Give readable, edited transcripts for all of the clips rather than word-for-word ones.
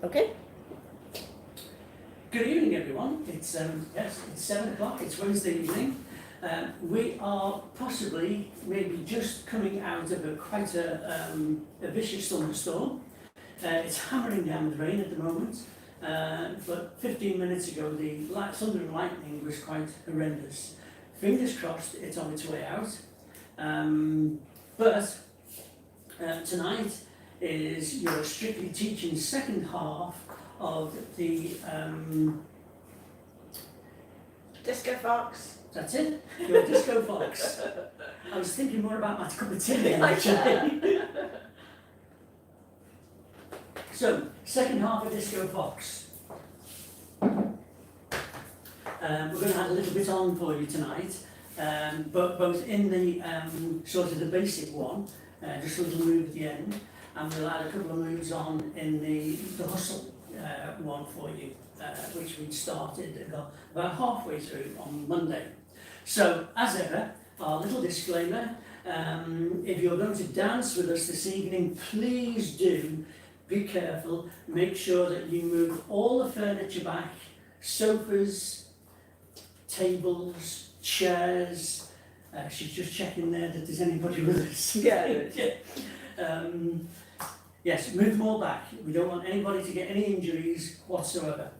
Okay. Good evening, everyone. It's 7 o'clock. It's Wednesday evening. We are possibly, maybe just coming out of quite a vicious thunderstorm. It's hammering down with rain at the moment, but 15 minutes ago the thunder and lightning was quite horrendous. Fingers crossed it's on its way out. But tonight is your Strictly Teaching second half of the Disco Fox. that's it, your Disco Fox. I was thinking more about my cup of tea actually. So, second half of Disco Fox. We're going to have a little bit on for you tonight, but both in the sort of the basic one, just a little move at the end, and we'll add a couple of moves on in the hustle one for you, which we started about halfway through on Monday. So, as ever, our little disclaimer, if you're going to dance with us this evening, please do be careful, make sure that you move all the furniture back, sofas, tables, chairs. She's just checking there that there's anybody with us. Yeah. Yes, move them all back. We don't want anybody to get any injuries whatsoever.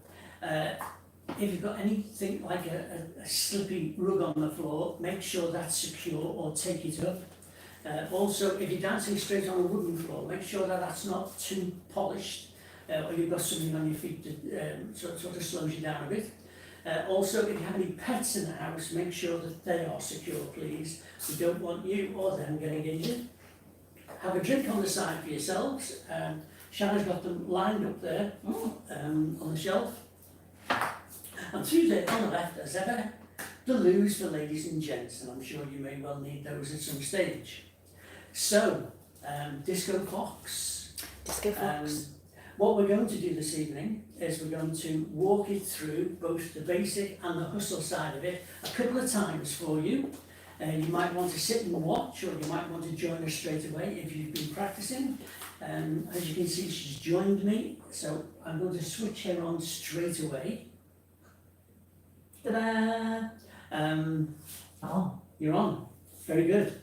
If you've got anything like a slippy rug on the floor, make sure that's secure or take it up. Also, if you're dancing straight on a wooden floor, make sure that that's not too polished, or you've got something on your feet that sort of slows you down a bit. Also, if you have any pets in the house, make sure that they are secure, please. We don't want you or them getting injured. Have a drink on the side for yourselves. Shannon's got them lined up there on the shelf. And through there on the left, as ever, the loos for ladies and gents, and I'm sure you may well need those at some stage. So, Disco Fox. Disco Fox. What we're going to do this evening is we're going to walk it through both the basic and the hustle side of it a couple of times for you. You might want to sit and watch, or you might want to join us straight away if you've been practicing. As you can see, she's joined me, so I'm going to switch her on straight away. Ta-da! You're on. Very good.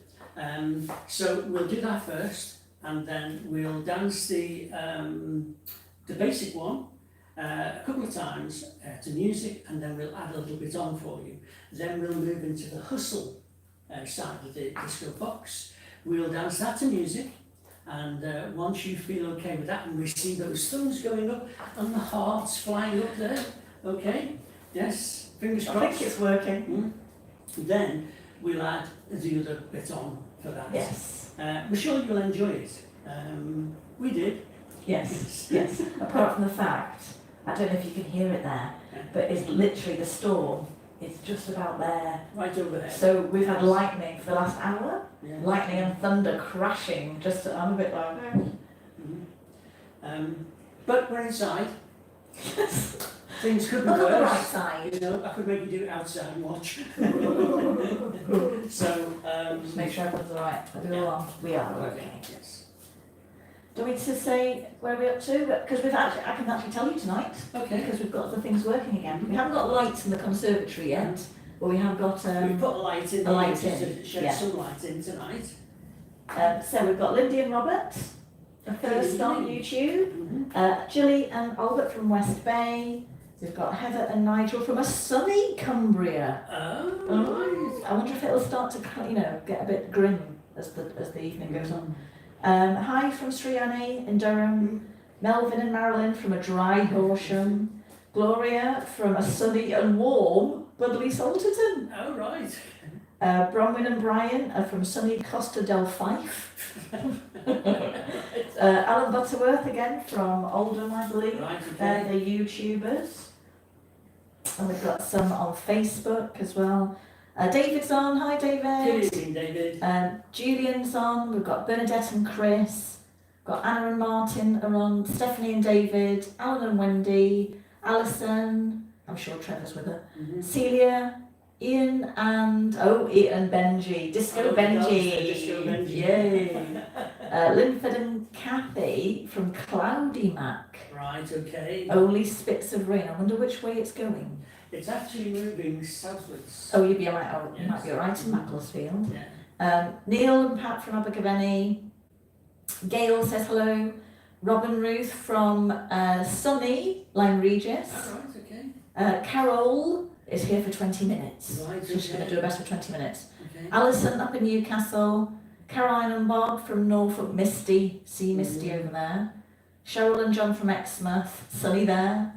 So we'll do that first, and then we'll dance the basic one a couple of times to music, and then we'll add a little bit on for you. Then we'll move into the hustle side of the Disco Fox. We'll dance that to music, and once you feel okay with that, and we see those thumbs going up and the hearts flying up there, okay? Yes, fingers crossed. I think it's working. Then we'll add the other bit on for that. Yes. We're sure you'll enjoy it. We did. Yes. Yes. Apart from the fact, I don't know if you can hear it there, but it's literally the storm. It's just about there. Right over there. So we've had lightning for the last hour. Yeah. Lightning and thunder crashing. Just I'm a bit like. But we're inside. Things could be Look worse. on the right side. You know, I could maybe do it outside and watch. So, Just make sure everyone's alright. Are we all on? We are. Okay. Yes. Do we need to say where we're up to? Because I can actually tell you tonight. Okay. Because we've got other things working again. We haven't got lights in the conservatory yet, but we have got We've put a light in a light just in, to shed yeah. some light in tonight. So we've got Lindy and Robert, the first on YouTube. Gilly and Albert from West Bay. We've got Heather and Nigel from a sunny Cumbria. Oh, I wonder if it'll start to, get a bit grim as the evening goes on. Hi from Sriani in Durham. Melvin and Marilyn from a dry Horsham. Gloria from a sunny and warm Budley Salterton. Oh, right. Bronwyn and Brian are from sunny Costa del Fife. Alan Butterworth again from Oldham, I believe. Right, okay. They're the YouTubers. And we've got some on Facebook as well. David's on. Hi, David. Good evening, David. Julian's on. We've got Bernadette and Chris. Got Anna and Martin are on. Stephanie and David. Alan and Wendy. Alison. I'm sure Trevor's with her. Celia. Ian and Benji. Disco Benji. Disco Benji. Yay. Linford and Kathy from Cloudy Mac. Right, okay. Only spits of rain. I wonder which way it's going. It's actually moving southwards. Oh, you'd be alright. Oh, you Yes. might be alright in Macclesfield. Yeah. Neil and Pat from Abergavenny. Gail says hello. Robin Ruth from sunny Lyme Regis. All right, okay. Carol is here for 20 minutes. Right, So she's going to do her best for 20 minutes. Okay. Alison up in Newcastle. Caroline and Bob from Norfolk. Misty. See Misty over there. Cheryl and John from Exmouth. Sunny there.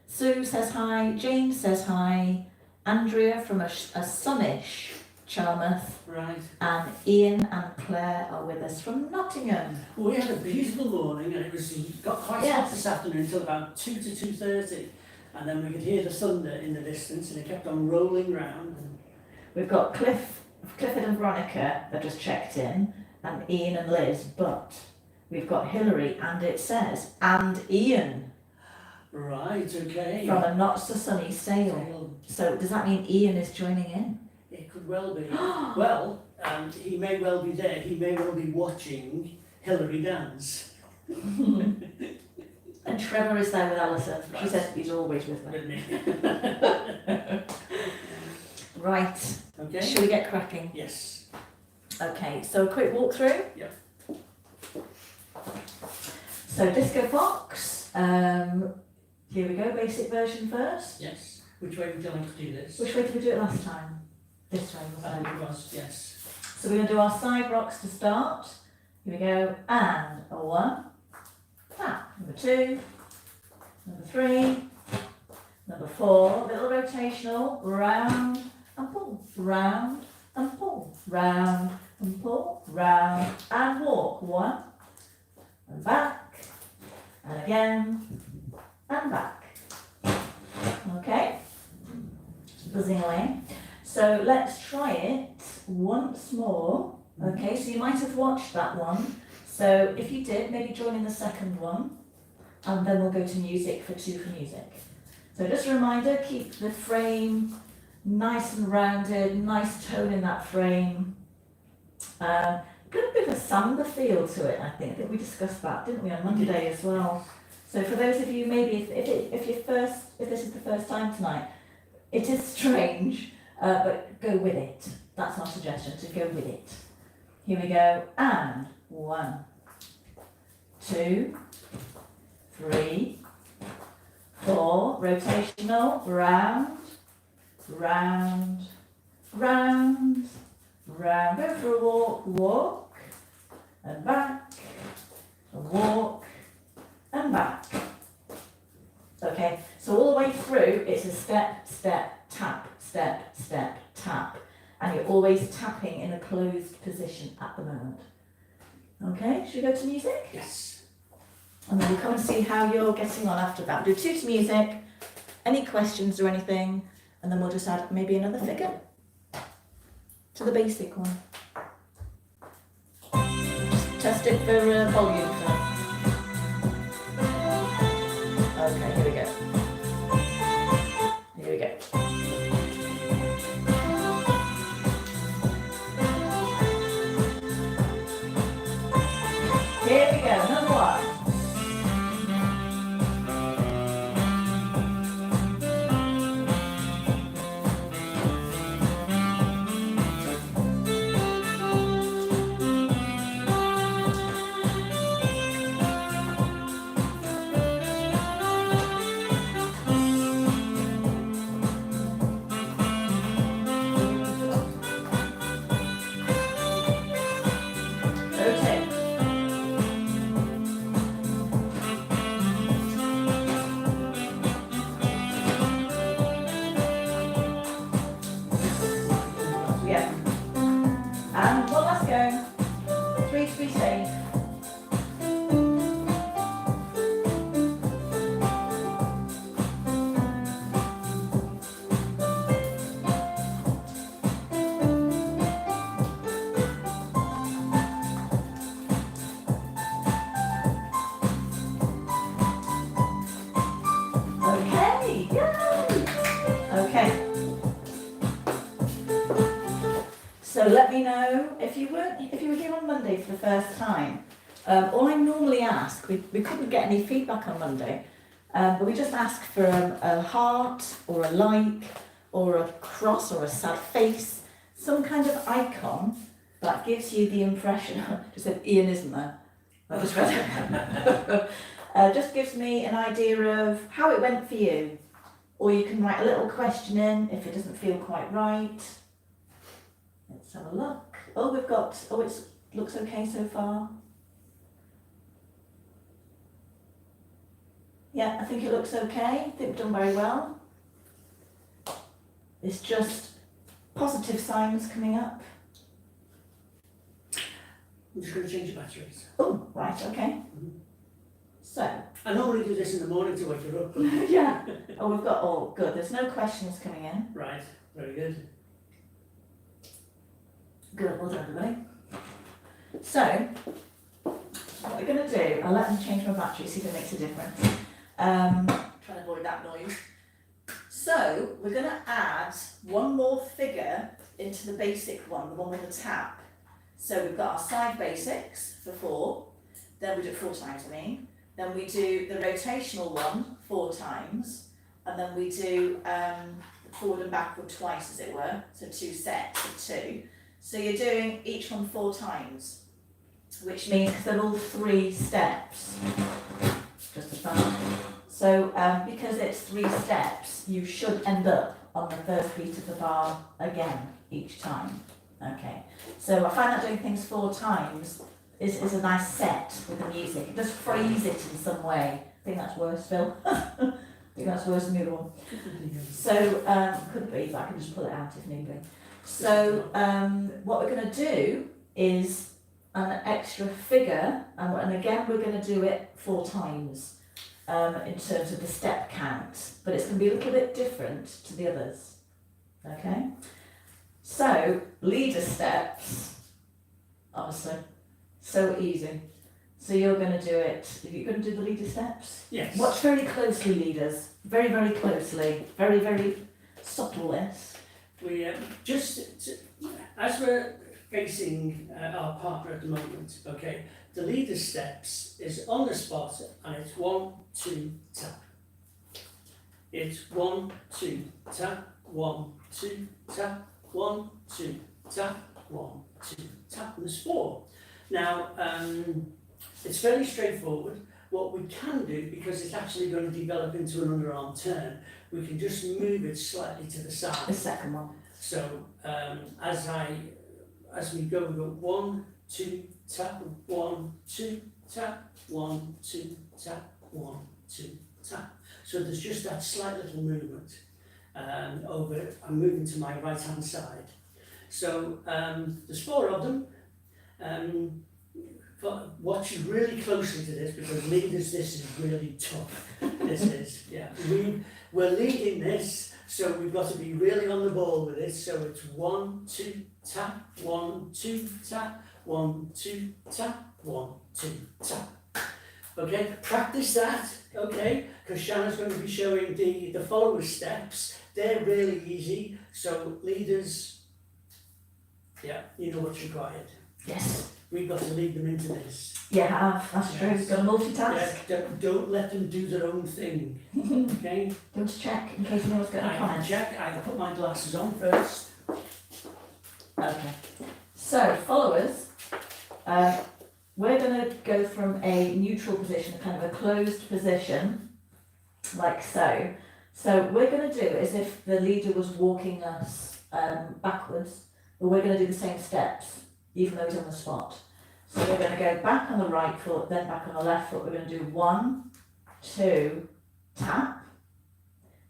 Sue says hi. Jane says hi. Andrea from a sunnish Charmouth. Right. And Ian and Claire are with us from Nottingham. Well, we had a beautiful morning, and it got quite hot this afternoon until about 2 to 2:30, and then we could hear the thunder in the distance, and it kept on rolling round. And We've got Clifford and Veronica that just checked in, and Ian and Liz, but we've got Hilary, and it says, and Ian right, okay. from a not so sunny Sale. So does that mean Ian is joining in? It could well be. Well, he may well be there. He may well be watching Hilary dance. And Trevor is there with Alison. She says he's always with her. Wouldn't he? Right, Okay. shall we get cracking? Yes. Okay, so a quick walkthrough. Yep. So Disco Fox, here we go, basic version first. Yes. Which way would you like to do this? Which way did we do it last time? This way, I wasn't think it? it was, yes. So we're going to do our side rocks to start. Here we go, and a 1, tap, number 2, number 3, number 4, little rotational, round and pull, round and pull, round and pull, round and walk, 1, and back, and again, and back. Okay, buzzing away. So let's try it once more. Okay, so you might have watched that one. So if you did, maybe join in the second one, and then we'll go to music for 2 for music. So just a reminder, keep the frame nice and rounded, nice tone in that frame. Got a bit of a samba feel to it, I think. I think we discussed that, didn't we, on Monday as well. So for those of you, maybe if this is the first time tonight, it is strange, but go with it. That's our suggestion, to go with it. Here we go, and 1, 2, 3, 4, rotational, round, round, round, round. Go for a walk, walk, and back, and walk, and back. Okay, so all the way through, it's a step, step, tap, step, step, tap. And you're always tapping in a closed position at the moment. Okay, should we go to music? Yes. And then we'll come and see how you're getting on after that. We'll do 2 to music, any questions or anything, and then we'll just add maybe another figure to the basic one. Just test it for volume. Okay, here we go. Here we go. Here we go, number 1. Rotate. Yeah. And one last go. 3 to be safe. Okay, yay! Okay. So let me know if you were here on Monday for the first time. All I normally ask, we couldn't get any feedback on Monday, But we just ask for a heart or a like or a cross or a sad face, some kind of icon that gives you the impression. Just said Ian, isn't there? I just read it. Just gives me an idea of how it went for you. Or you can write a little question in if it doesn't feel quite right. Let's have a look. Oh, we've got, it looks okay so far. Yeah, I think it looks okay. I think we've done very well. It's just positive signs coming up. I'm just going to change the batteries. Oh, right, okay. So, I normally do this in the morning to wake you up. yeah. Oh, we've got, oh, good. There's no questions coming in. Right, very good. Good, well done, everybody. So, what we're going to do, I'll let them change my battery, see if it makes a difference. Trying to avoid that noise. So, we're going to add one more figure into the basic one, the one with the tap. So we've got our side basics for 4, then we do it 4 times, I mean. Then we do the rotational one 4 times, and then we do forward and backward twice, as it were, so 2 sets of 2. So you're doing each one 4 times, which means they're all 3 steps, just a fun. So because it's 3 steps, you should end up on the first beat of the bar again each time. Okay, so I find that doing things 4 times is a nice set with the music. It does phrase it in some way. I think that's worse, Phil. I think that's worse than the other one. So, could be, but I can just pull it out if need be. So, what we're going to do is an extra figure, and again we're going to do it 4 times in terms of the step count, but it's going to be a little bit different to the others. Okay? So, leader steps, honestly, so easy. So you're going to do it, are you going to do the leader steps? Yes. Watch very closely, leaders, very, very closely, very, very subtle this. We as we're facing our partner at the moment, okay, the leader steps is on the spot and it's 1, 2, tap. It's 1, 2, tap, 1, 2, tap, 1, 2, tap, 1, 2, tap, and there's 4. Now, it's fairly straightforward. What we can do, because it's actually going to develop into an underarm turn, we can just move it slightly to the side. The second one. So, as we go 1, 2, tap, 1, 2, tap, 1, 2, tap, 1, 2, tap. So there's just that slight little movement. I'm moving to my right hand side. So there's 4 of them. But watch really closely to this, because leaders, this is really tough. This is, yeah. We're leading this, so we've got to be really on the ball with it. So it's 1, 2, tap, 1, 2, tap, 1, 2, tap, 1, 2, tap. Okay, practice that, okay, because Shanna's going to be showing the follower steps. They're really easy, so leaders, yeah, you know what's required. Yes. We've got to lead them into this. Yeah, that's true. You've got to multitask. Yeah, don't let them do their own thing, okay? Do you want to check in case anyone's got any I comments? check, I put my glasses on first. Okay. So, followers, we're going to go from a neutral position, kind of a closed position, like so. So, we're going to do as if the leader was walking us backwards, but we're going to do the same steps, even though he's on the spot. So we're going to go back on the right foot, then back on the left foot. We're going to do 1, 2, tap.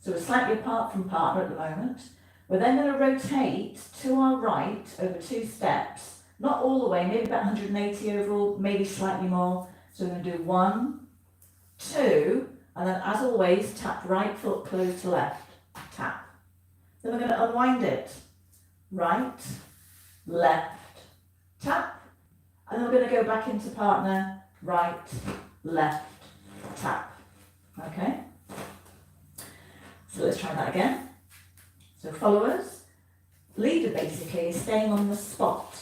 So we're slightly apart from partner at the moment. We're then going to rotate to our right over 2 steps, not all the way, maybe about 180 overall, maybe slightly more. So we're going to do 1, 2, and then as always, tap right foot, close to left, tap. Then we're going to unwind it. Right, left, tap. And then we're going to go back into partner, right, left, tap. Okay? So let's try that again. So followers, leader basically is staying on the spot.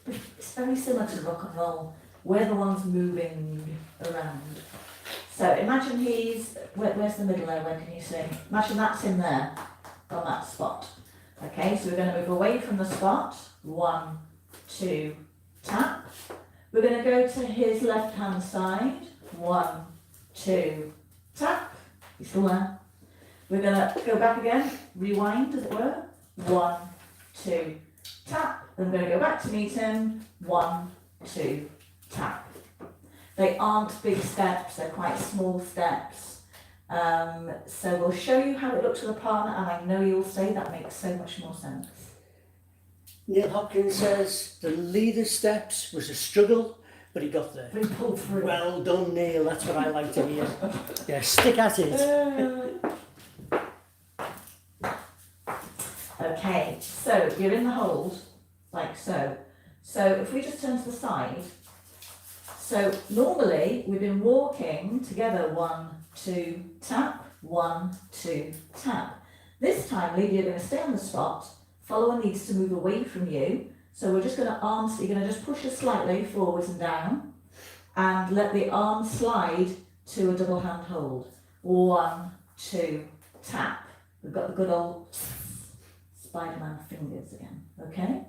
It's very similar to rock and roll. We're the ones moving around. So imagine where's the middle there, where can you see? Imagine that's in there, on that spot. Okay, so we're going to move away from the spot. 1, 2, tap. We're going to go to his left hand side. 1, 2, tap. He's still there. We're going to go back again, rewind as it were. 1, 2, tap. Then we're going to go back to meet him. 1, 2, tap. They aren't big steps, they're quite small steps. So we'll show you how it looks with a partner, and I know you'll say that makes so much more sense. Neil Hopkins says the leader's steps was a struggle, but he got there. We pulled through. Well done, Neil, that's what I like to hear. Yeah, stick at it. Okay, so you're in the hold, like so. So if we just turn to the side, so normally we've been walking together, 1, 2, tap, 1, 2, tap. This time, Lydia, you're going to stay on the spot. Follower needs to move away from you. So we're just going to you're going to just push her slightly forwards and down and let the arm slide to a double hand hold. 1, 2, tap. We've got the good old Spider-Man fingers again, okay?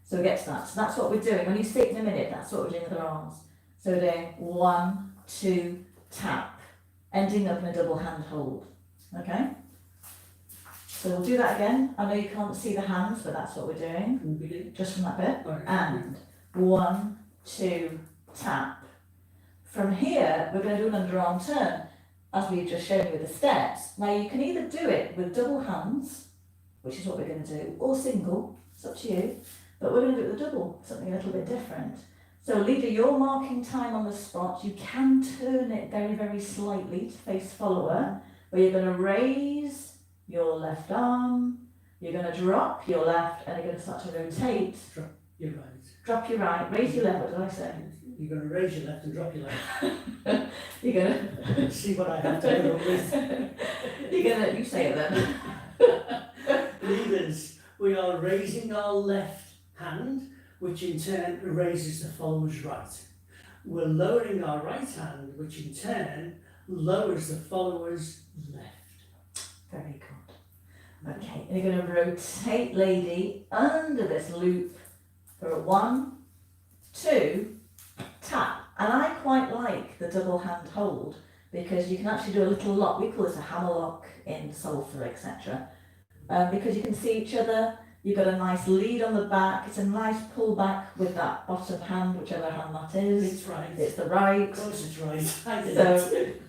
So we get to that. So that's what we're doing. When you see it in a minute, that's what we're doing with our arms. So we're doing 1, 2, tap, ending up in a double hand hold, okay? So we'll do that again. I know you can't see the hands, but that's what we're doing, just from that bit. Right. And 1, 2, tap. From here, we're going to do an underarm turn, as we've just shown you with the steps. Now you can either do it with double hands, which is what we're going to do, or single, it's up to you, but we're going to do it with a double, something a little bit different. So leader, you're marking time on the spot. You can turn it very, very slightly to face follower, where you're going to raise your left arm, you're going to drop your left, and you're going to start to rotate. You're right. Drop your right, raise your left, what did I say? You're going to raise your left and drop your left. You're going to... See what I have to put up with. You're going to... You say it then. Leaders, we are raising our left hand, which in turn raises the follower's right. We're lowering our right hand, which in turn lowers the follower's left. Very good. Okay, and you're going to rotate lady under this loop for a 1, 2, tap. And I quite like the double hand hold because you can actually do a little lock. We call this a hammer lock in salsa, etc. Because you can see each other. You've got a nice lead on the back. It's a nice pull back with that bottom hand, whichever hand that is. It's right. It's the right. Of course it's right. I did So, it.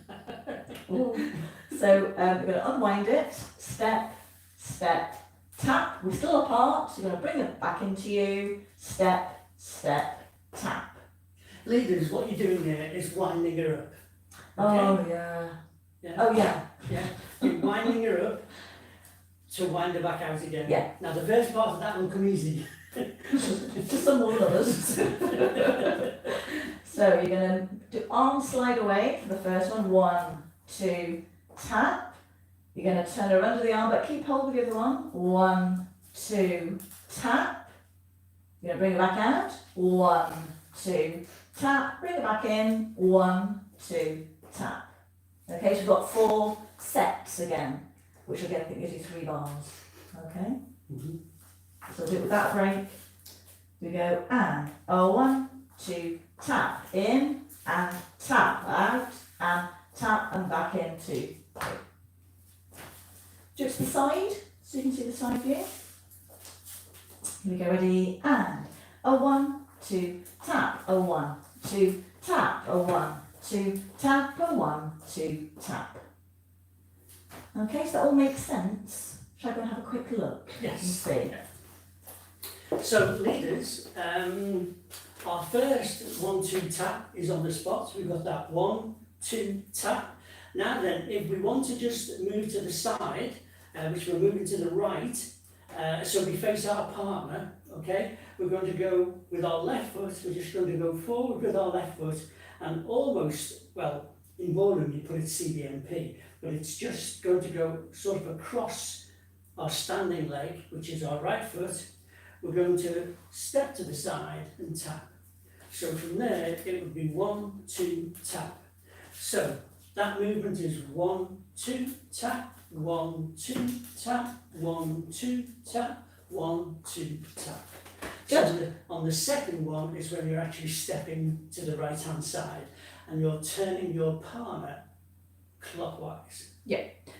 so we're going to unwind it. Step, step, tap. We're still apart, so you're going to bring it back into you. Step, step, tap. Leaders, what you're doing there is winding her up. Oh, yeah. Yeah. Oh, yeah. Yeah. You're winding her up to wind her back out again. Yeah. Now the first part of that will come easy. To some more others. So you're going to do arm slide away for the first one. 1, 2, tap. You're going to turn her under the arm, but keep hold of the other one. 1, 2, tap. You're going to bring her back out. 1, 2, tap. Bring it back in. 1, 2, tap. Okay, so we've got 4 sets again, which again I think gives you 3 bars. Okay? Mm-hmm. So we'll do it with that break. We go and 1, 2, tap in and tap out and tap and back in 2. Just the side, so you can see the side view. Here we go, ready, and 1, 2, tap, 1, 2, tap, 1, 2, tap, 1, 2, tap. Okay, so that all makes sense. Shall I go and have a quick look? Yes. And see. So leaders, our first 1, 2 tap is on the spot. We've got that 1, 2 tap. Now then, if we want to just move to the side, which we're moving to the right, so we face our partner, okay, we're going to go with our left foot, we're just going to go forward with our left foot and almost, well, in ballroom you put it CBMP, but it's just going to go sort of across our standing leg, which is our right foot. We're going to step to the side and tap. So from there, it would be 1, 2, tap. So That movement is 1, 2, tap, 1, 2, tap, 1, 2, tap, 1, 2, tap. So on the second one is when you're actually stepping to the right hand side and you're turning your partner clockwise.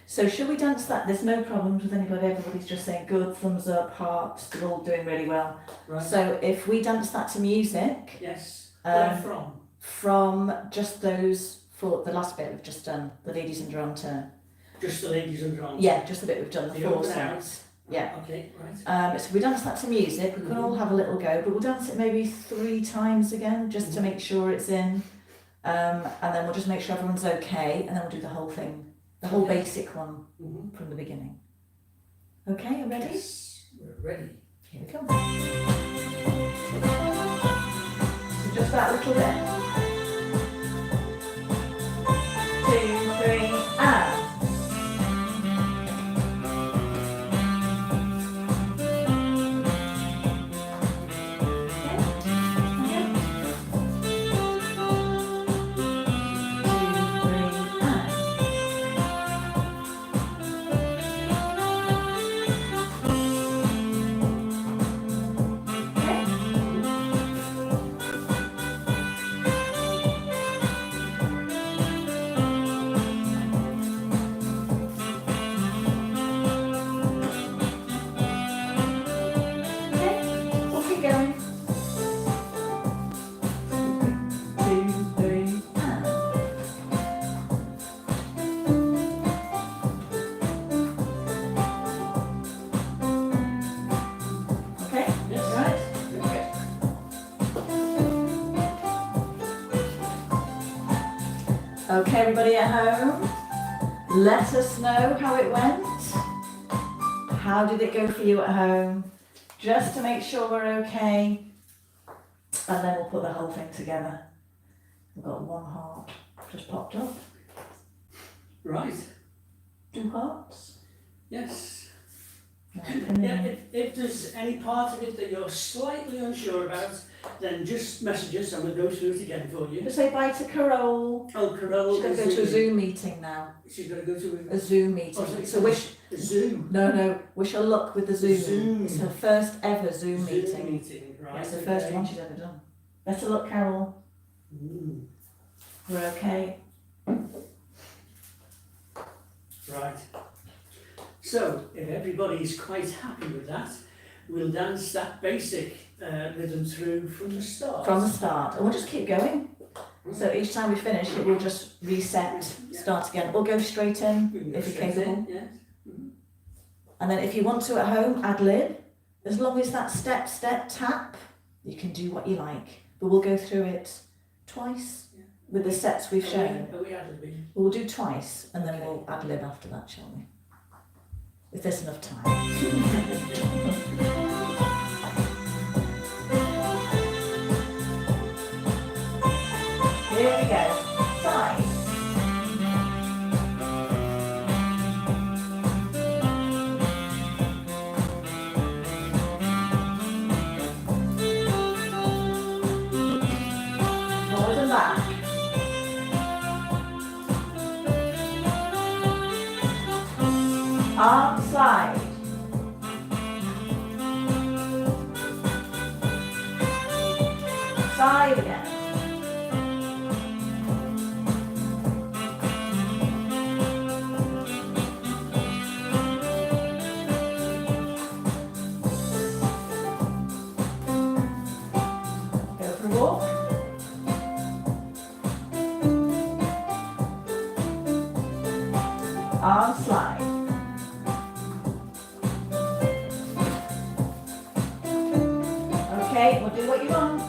So shall we dance that? There's no problems with anybody, everybody's just saying good, thumbs up, heart, they're all doing really well. Right? So if we dance that to music, Yes. Where from from? just those, for the last bit we've just done, the ladies underarm turn. Just the ladies underarm. Yeah, just the bit we've done, the The 4 open sets. Yeah. Okay, right. So we dance that to music, we can all have a little go, but we'll dance it maybe 3 times again, just to make sure it's in. And then we'll just make sure everyone's okay, and then we'll do the whole thing, the whole basic one from the beginning. Okay, you ready? Yes, we're ready. Here we go. So just that little bit. 2, 3, and. Okay, everybody at home, let us know how it went. How did it go for you at home? Just to make sure we're okay. And then we'll put the whole thing together. We've got 1 heart just popped up. Right. 2 hearts. Yes. No, Yeah, if there's any part of it that you're slightly unsure about, then just message us and we'll go through it again for you. Just say bye to Carol. Oh, Carol. She's going to go to a Zoom meeting now. She's going to go to a Zoom meeting. Oh, so wish. Zoom. No. Wish her luck with the Zoom. Zoom. It's her first ever Zoom meeting. Right. Yeah, it's the first one she's ever done. Better luck, Carol. We're okay. Right. So, if everybody's quite happy with that, we'll dance that basic rhythm through from the start. From the start. And we'll just keep going. So each time we finish, it will just reset, start again, or go straight in if you're capable. Yes. And then if you want to at home, ad lib. As long as that step, tap, you can do what you like. But we'll go through it twice with the sets we've shown. Are we ad-libbing? We'll do twice and then we'll ad lib after that, shall we? If there's enough time. Here we go. 5. Forward and back. Arm slide. Side again. Go for a walk. Arm slide. Okay, we'll do what you want.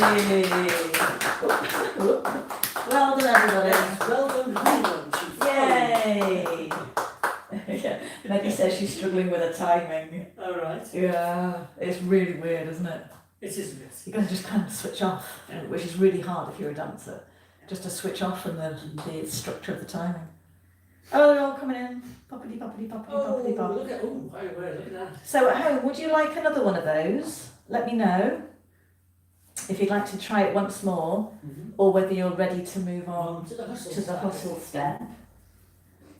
Well done, everybody. Yes, well done, honeymoon. Yay! Yeah, Maggie says she's struggling with her timing. All right. Yeah, it's really weird, isn't it? It is a bit. You're going to just kind of switch off, which is really hard if you're a dancer. Just to switch off from the structure of the timing. Oh, they're all coming in. Poppity, poppity, poppity, poppity, pop. Look at that. So at home, would you like another one of those? Let me know if you'd like to try it once more, or whether you're ready to move on to the hustle step.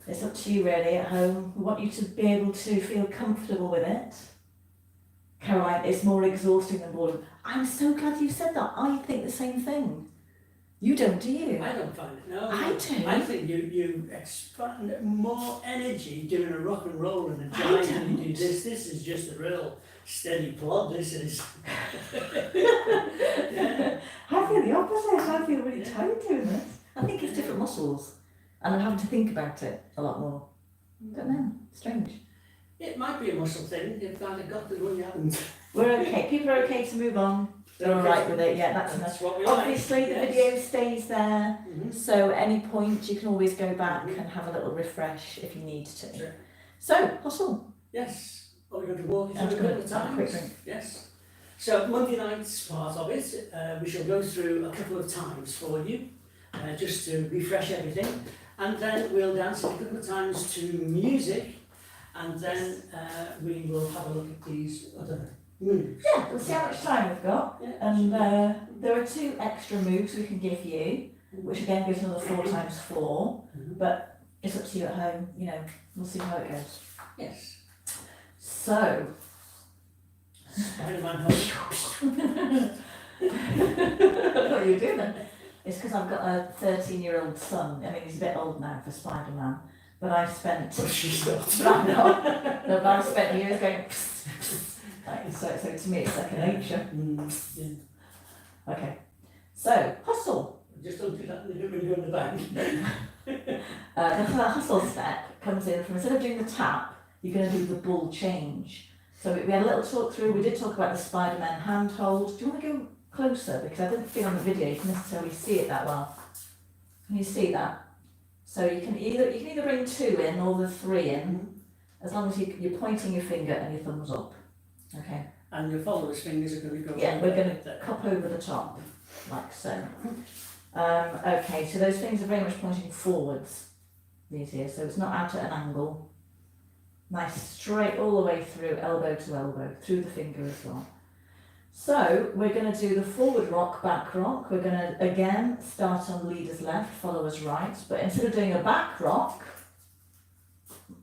It's up to you really at home. We want you to be able to feel comfortable with it. Caroline, it's more exhausting than boredom. I'm so glad you said that. I think the same thing. You don't, do you? I don't find it, no. I do. I think you expand more energy doing a rock and roll and a I jive than you do don't. this. This is just a real steady plod, this is. Yeah. I feel the opposite. I feel really tired doing this. I think it's different muscles. And I'm having to think about it a lot more. Don't know. Strange. It might be a muscle thing, you've kind of got the one you haven't. We're okay. People are okay to move on. They're all right with it. Yeah, that's enough. That's what we like. Obviously, the Yes. video stays there. Mhm. So at any point, you can always go back and have a little refresh if you need to. Sure. So, hustle. Yes. Are we going to walk you I'm through just a going couple to of have a quick times? drink. Yes. So Monday night's part of it, we shall go through a couple of times for you, just to refresh everything, and then we'll dance a couple of times to music, and then we will have a look at these other moves. Yeah, we'll see how much time we've got. Yeah. And there are 2 extra moves we can give you, which again gives another 4 times 4. Mhm. But it's up to you at home, you know, we'll see how it goes. Yes. So, Spider-Man home. what are you doing then? It's because I've got a 13-year-old son. I mean, he's a bit old now for Spider-Man, but I've spent. She's not. But no, but I've spent years going. Psst, psst. Like, so to me, it's second nature. Yeah. Okay, so hustle. Just don't do that when you're in the bank. The hustle step comes in from, instead of doing the tap, you're going to do the ball change. So we had a little talk through. We did talk about the Spider-Man handhold. Do you want to go closer, because I didn't feel on the video you can necessarily see it that well. Can you see that? So you can either bring 2 in or the 3 in, as long as you're pointing your finger and your thumbs up. Okay. And your followers' fingers are going to go. Yeah, we're going to there. cup over the top, like so. Okay, so those things are very much pointing forwards. These here, so it's not out at an angle. Nice straight all the way through, elbow to elbow, through the finger as well. So we're going to do the forward rock, back rock. We're going to again start on leader's left, follower's right, but instead of doing a back rock,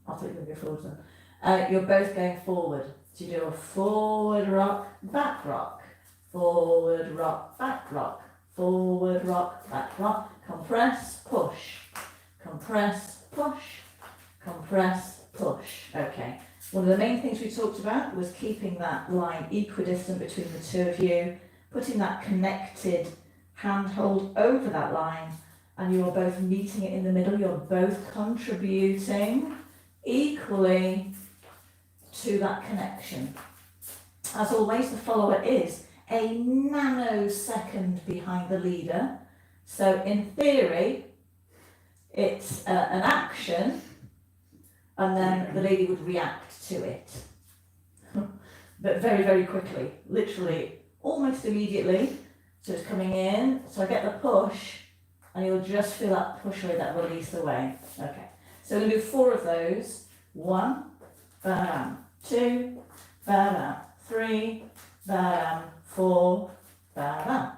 I thought you were going to go forward then. You're both going forward. So you do a forward rock, back rock, forward rock, back rock, forward rock, back rock, compress, push, compress, push, compress, push. Okay. One of the main things we talked about was keeping that line equidistant between the 2 of you, putting that connected handhold over that line, and you're both meeting it in the middle. You're both contributing equally to that connection. As always, the follower is a nanosecond behind the leader. So in theory, it's an action, and then the lady would react to it. But very, very quickly, literally almost immediately. So it's coming in, so I get the push, and you'll just feel that push away, that release away. Okay, so we'll do 4 of those. 1, bam, 2, bam, 3, bam, 4, bam.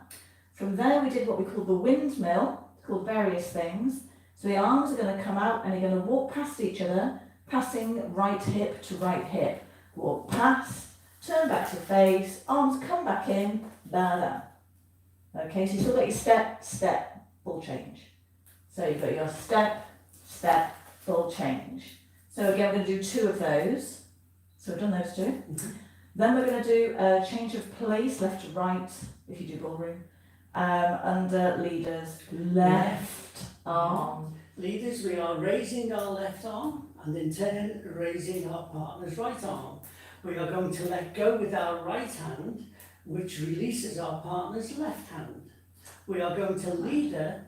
From there we did what we call the windmill, it's called various things. So the arms are going to come out and you're going to walk past each other, passing right hip to right hip. Walk past, turn back to face, arms come back in, bam. Okay, so you still got your step, step, ball change. So you've got your step, step, ball change. So again, we're going to do 2 of those. So we've done those 2. Mm-hmm. Then we're going to do a change of place, left to right, if you do ballroom. Under leaders, left arm. Leaders, we are raising our left arm and in turn raising our partner's right arm. We are going to let go with our right hand which releases our partner's left hand. We are going to leader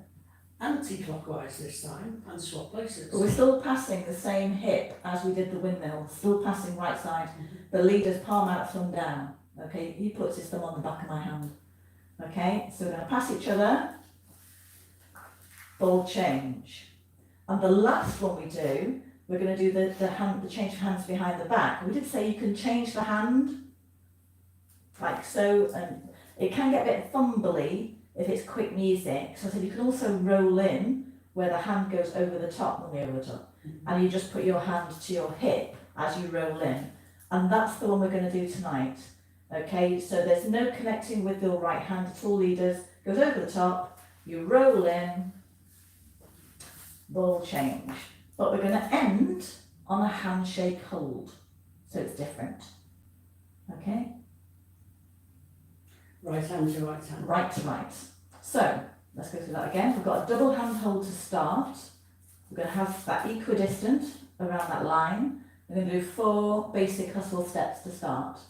anti-clockwise this time and swap places. But we're still passing the same hip as we did the windmill, still passing right side. The leader's palm out, thumb down. Okay, he puts his thumb on the back of my hand. Okay, so we're going to pass each other, ball change. And the last one we do, we're going to do the change of hands behind the back. We did say you can change the hand, like so, and it can get a bit fumbly if it's quick music. So I said you can also roll in where the hand goes over the top, when we're over the top, and you just put your hand to your hip as you roll in. And that's the one we're going to do tonight. Okay, so there's no connecting with your right hand at all, leaders. Goes over the top, you roll in, ball change. But we're going to end on a handshake hold, so it's different. Okay? Right hand to right hand. Right to right. So, let's go through that again. We've got a double hand hold to start. We're going to have that equidistant around that line. We're going to do 4 basic hustle steps to start.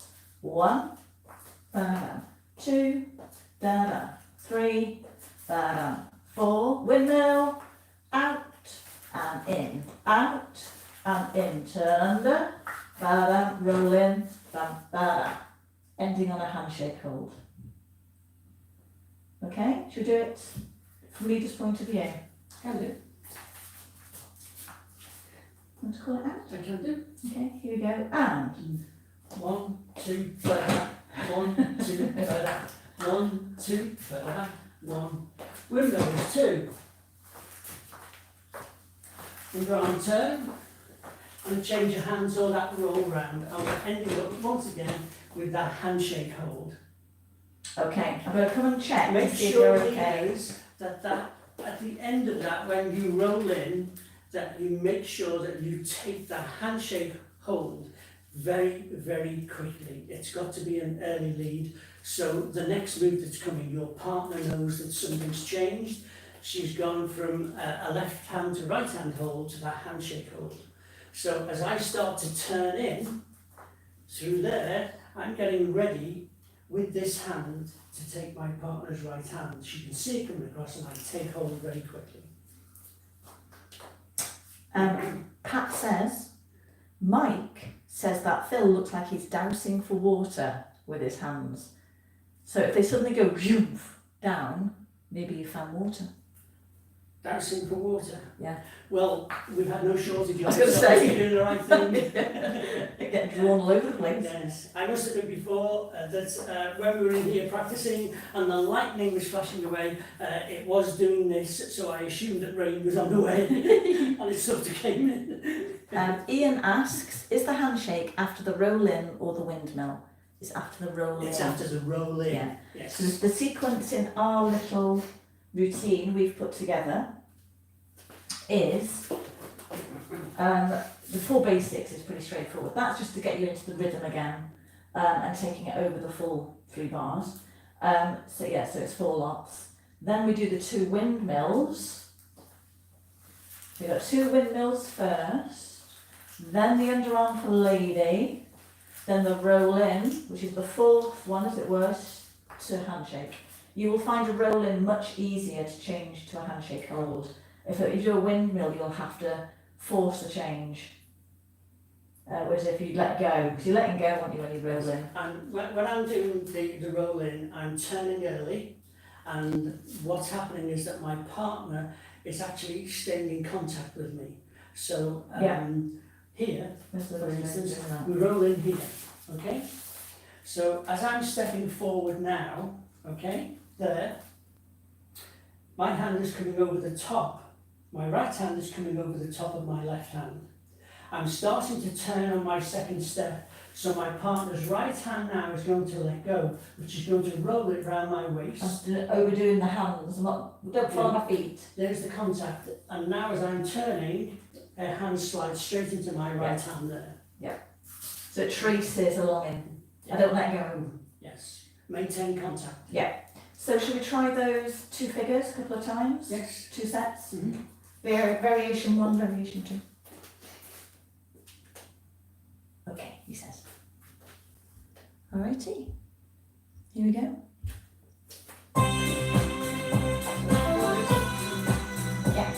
1, da-da, 2, da-da, 3, da-da, 4, windmill, out and in, out and in, turn under, da-da, roll in, da-da, ending on a handshake hold. Okay, should we do it from leader's point of view? Can do. Want to call it out? I can do. Okay, here we go, and 1, 2, further. 1, 2, further. 1, 2, further. 1. Windmill is 2. Underarm turn and change your hands or that roll round, and we're ending up once again with that handshake hold. okay, I'm going to come and check Make to see if sure, you're okay. leaders, that at the end of that, when you roll in, that you make sure that you take that handshake hold very, very quickly. It's got to be an early lead, so the next move that's coming, your partner knows that something's changed. She's gone from a left hand to right hand hold to that handshake hold. So as I start to turn in through there, I'm getting ready with this hand to take my partner's right hand. She can see it coming across and I take hold very quickly. Pat says, Mike says that Phil looks like he's dousing for water with his hands. So if they suddenly go down, maybe you found water. Dousing for water. Yeah. Well, we've had no shortage of I was gonna so say. we're doing the right thing. They get drawn all over the place. Yes, I must admit before that when we were in here practicing and the lightning was flashing away, it was doing this, so I assumed that rain was on the way and it sort of came in. Ian asks, is the handshake after the roll in or the windmill? It's after the roll in. It's after the roll in. Yeah. Yes. So the sequence in our little routine we've put together is the 4 basics is pretty straightforward. That's just to get you into the rhythm again and taking it over the full 3 bars. So it's 4 lots. Then we do the 2 windmills. We've got 2 windmills first, then the underarm for the lady, then the roll in, which is the 4th one as it were, to handshake. You will find a roll in much easier to change to a handshake hold. If you do a windmill, you'll have to force a change. Whereas if you let go, because you're letting go, aren't you, when you roll in? And when I'm doing the roll in, I'm turning early, and what's happening is that my partner is actually staying in contact with me. So here, for instance, we roll in here, okay? So as I'm stepping forward now, okay, there, my hand is coming over the top. My right hand is coming over the top of my left hand. I'm starting to turn on my second step, so my partner's right hand now is going to let go, which is going to roll it round my waist. Overdoing the hands, don't follow my feet. There's the contact, and now as I'm turning, her hand slides straight into my right hand there. So it traces along in. I don't let go. Yes. Maintain contact. So should we try those 2 figures a couple of times? Yes. 2 sets? Mm-hmm. Variation 1, variation 2. Okay, he says. Alrighty. Here we go. Yeah,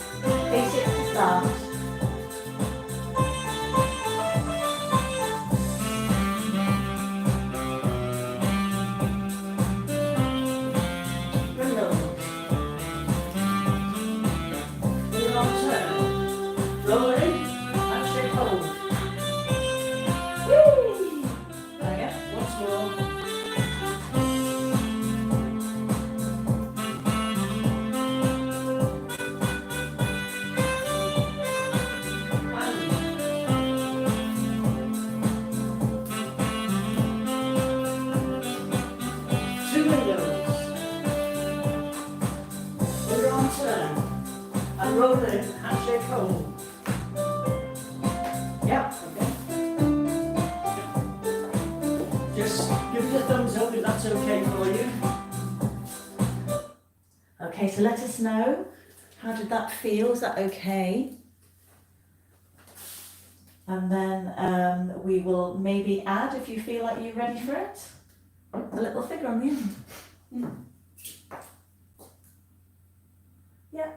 basic to start. Windmill. Underarm turn. Roll in, handshake hold. Whee! There we go. Once more. Two windows. Underarm turn. And roll in, handshake hold. Yep, okay. Just give it a thumbs up if that's okay for you. Okay, so let us know. How did that feel? Is that okay? And then we will maybe add, if you feel like you're ready for it, a little figure on the end. Yeah,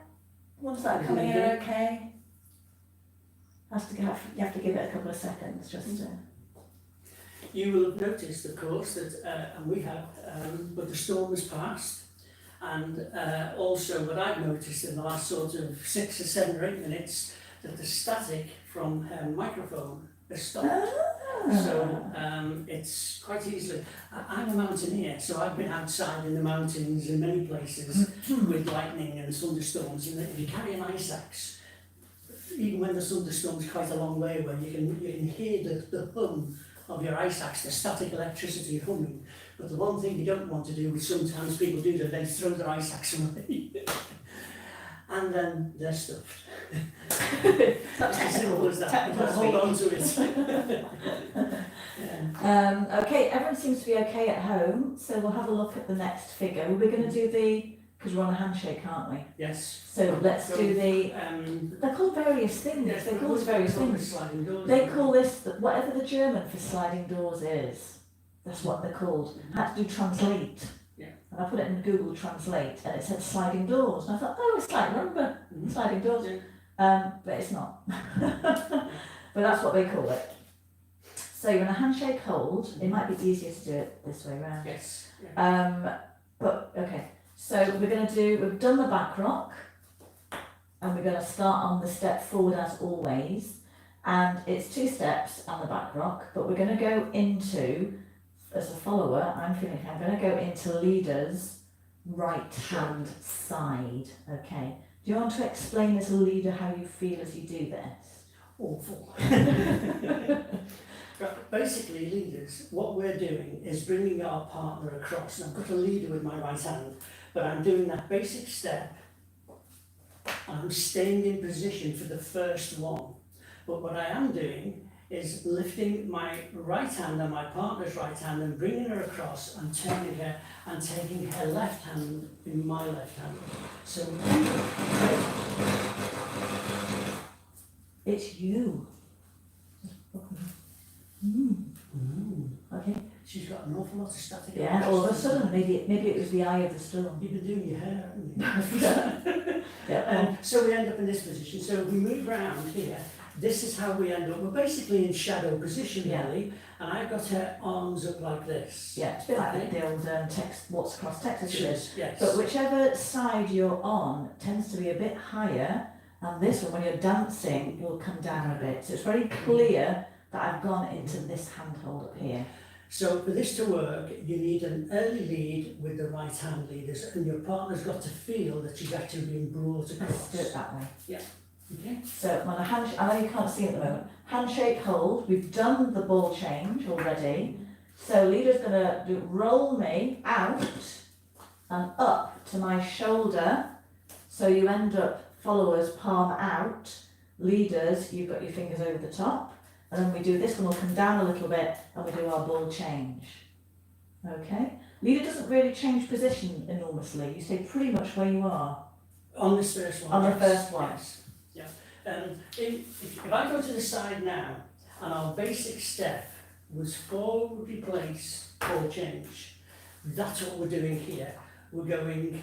once that coming in okay. You have to give it a couple of seconds just to... You will have noticed, of course, that, and we have, but the storm has passed. And also what I've noticed in the last sort of 6 or 7 or 8 minutes, that the static from her microphone has stopped. So it's quite easily. I'm a mountaineer, so I've been outside in the mountains in many places with lightning and thunderstorms. And if you carry an ice axe, even when the thunderstorm's quite a long way away, you can hear the hum of your ice axe, the static electricity humming. But the one thing you don't want to do, which sometimes people do, that they throw their ice axe away. And then they're stuffed. That's as simple as that. Just hold on to it. Yeah. Okay, everyone seems to be okay at home, so we'll have a look at the next figure. We're going to do because we're on a handshake, aren't we? Yes. So let's do the... they're called various things. Yes, they're called various things. Sliding doors. They call this, whatever the German for sliding doors is, that's what they're called. I had to do translate. Yeah. And I put it in Google Translate and it said sliding doors. And I thought, oh, it's like rubber, sliding doors. Yeah. But it's not. But that's what they call it. So you're in a handshake hold. It might be easier to do it this way around. Yes. Yeah. But, okay. So we've done the back rock. And we're going to start on the step forward as always. And it's 2 steps on the back rock. But we're going to go into... As a follower, I'm going to go into leader's right hand side. Okay. Do you want to explain as a leader how you feel as you do this? Awful. Basically, leaders, what we're doing is bringing our partner across. And I've got a leader with my right hand, but I'm doing that basic step. And I'm staying in position for the first one. But what I am doing is lifting my right hand and my partner's right hand and bringing her across and turning her and taking her left hand in my left hand. So it's you. Okay. She's got an awful lot of static. Yeah, all of a sudden, maybe it was the eye of the storm. You've been doing your hair, haven't you? Yeah. So we end up in this position. So if we move round here, this is how we end up. We're basically in shadow position, really, and I've got her arms up like this. Yeah, it's a bit like the old What's Across Texas is. Yes. But whichever side you're on tends to be a bit higher, and this one, when you're dancing, will come down a bit. So it's very clear that I've gone into this handhold up here. So for this to work, you need an early lead with the right hand leaders, and your partner's got to feel that she's actually being brought across. Let's do it that way. Yeah. Okay. So I'm on a handshake, I know you can't see it at the moment. Handshake hold, we've done the ball change already. So leader's going to roll me out and up to my shoulder. So you end up followers palm out. Leaders, you've got your fingers over the top. And then we do this one, will come down a little bit and we do our ball change. Okay? Leader doesn't really change position enormously. You stay pretty much where you are. On this first one. On the first one. Yes. Yeah. If I go to the side now, and our basic step was forward replace, ball change. That's what we're doing here. We're going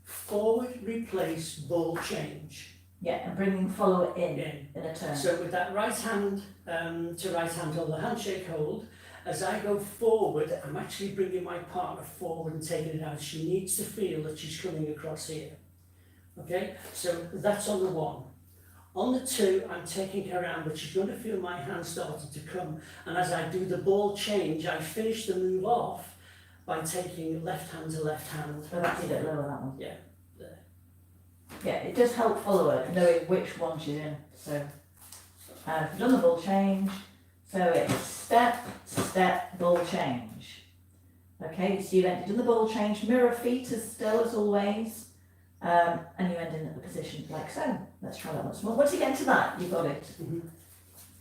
forward, replace, ball change. Yeah, and bringing follower in In. a turn. So with that right hand to right hand hold, the handshake hold, as I go forward, I'm actually bringing my partner forward and taking it out. She needs to feel that she's coming across here. Okay, so that's on the 1. On the 2, I'm taking her around, but she's going to feel my hand starting to come. And as I do the ball change, I finish the move off by taking left hand to left hand. So that's a bit lower, that one. Yeah, there. Yeah, it does help follower knowing which one she's in. So, we've done the ball change. So it's step, step, ball change. Okay, so you've done the ball change, mirror feet as still as always, and you end in a position like so. Let's try that once more. Once you get to that, you've got it. Mm-hmm.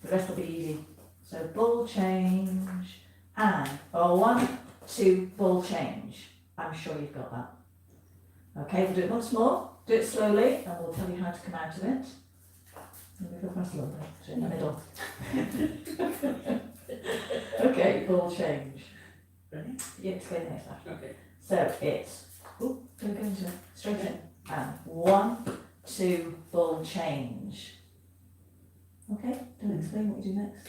The rest will be easy. So ball change, and 1, 2, ball change. I'm sure you've got that. Okay, we'll do it once more. Do it slowly, and we'll tell you how to come out of it. And we go across a little bit, so in the middle. Okay, ball change. Ready? Yeah, explain the next one. Okay. So it's, going to go into it, straight in. And 1, 2, ball change. Okay, don't explain what you do next.